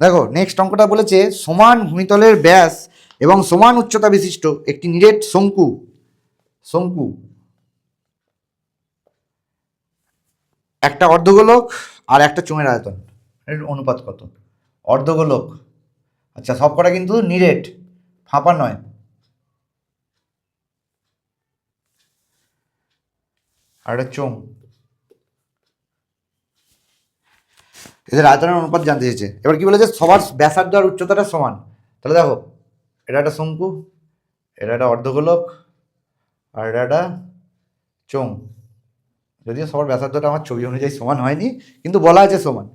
দেখো নেক্সট অঙ্কটা বলেছে সমান ভূমিতলের ব্যাস এবং সমান উচ্চতা বিশিষ্ট একটি নিরেট শঙ্কু শঙ্কু একটা অর্ধগোলক আর একটা চোঙের আয়তন এর অনুপাত কত? অর্ধগোলক, আচ্ছা সবকটা কিন্তু নিরেট, ফাঁপা নয়। আর একটা চোঙ, এদের আয়তনের অনুপাত জানতে চেয়েছে। এবার কি বলেছে সবার ব্যাসার্ধ আর উচ্চতাটা সমান। তাহলে দেখো এটা একটা শঙ্কু, এটা একটা অর্ধগোলক আর এটা একটা চোঙ। যদিও সবার ব্যাসার্ধটা আমার ছবি অনুযায়ী সমান হয়নি, কিন্তু বলা আছে সমান।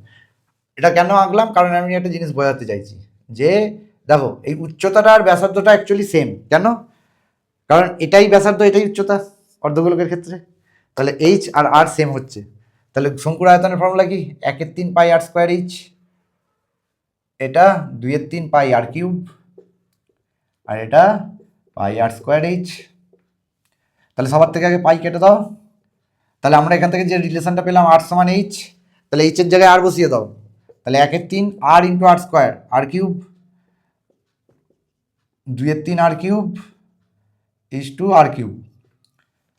এটা কেন আঁকলাম? কারণ আমি একটা জিনিস বোঝাতে চাইছি যে দেখো এই উচ্চতাটা আর ব্যাসার্ধটা অ্যাকচুয়ালি সেম। কেন? কারণ এটাই ব্যাসার্ধ এটাই উচ্চতা অর্ধগোলকের ক্ষেত্রে। তাহলে এইচ আর আর সেম হচ্ছে। তাহলে শঙ্কুর আয়তনের ফর্মুলা কি? 1/3 পাই আর স্কোয়ার এইচ, এটা 2/3 পাই আর কিউব, আর এটা পাই আর স্কোয়ার এইচ। তাহলে সবার থেকে আগে পাই কেটে দাও। তাহলে আমরা এখান থেকে যে রিলেশনটা পেলাম আর সমান এইচ, তাহলে এইচের জায়গায় আর বসিয়ে দাও। তাহলে 1/3 r into r square r cube, 2/3 r cube is to r cube.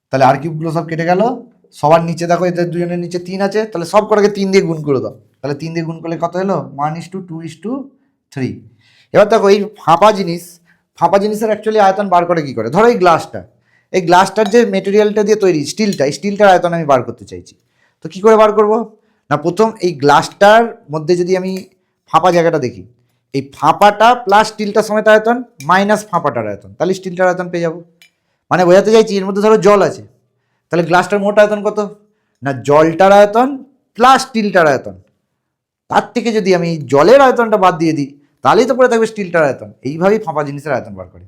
তাহলে আর কিউবগুলো সব কেটে গেল। সবার নিচে দেখো এদের দুজনের নিচে 3 আছে, তাহলে সব কটাকে 3 দিয়ে গুণ করে দাও। তাহলে 3 দিয়ে গুণ করলে কত হলো? 1:2:3। এবার দেখো এই ফাঁপা জিনিসের অ্যাকচুয়ালি আয়তন বার করে কি করে? ধরো এই গ্লাসটার যে মেটেরিয়ালটা দিয়ে তৈরি স্টিলটার আয়তন আমি বার করতে চাইছি। তো কি করে বার করব? না প্রথম এই গ্লাসটার মধ্যে যদি আমি ফাঁপা জায়গাটা দেখি, এই ফাঁপাটা প্লাস স্টিলটার সমেত আয়তন মাইনাস ফাঁপাটার আয়তন, তাহলে স্টিলটার আয়তন পেয়ে যাবো। মানে বোঝাতে চাইছি এর মধ্যে ধরো জল আছে, তাহলে গ্লাসটার মোট আয়তন কত? না জলটার আয়তন প্লাস স্টিলটার আয়তন। তার থেকে যদি আমি জলের আয়তনটা বাদ দিয়ে দিই, তাহলেই তো পড়ে থাকবে স্টিলটার আয়তন। এইভাবেই ফাঁপা জিনিসের আয়তন বার করে।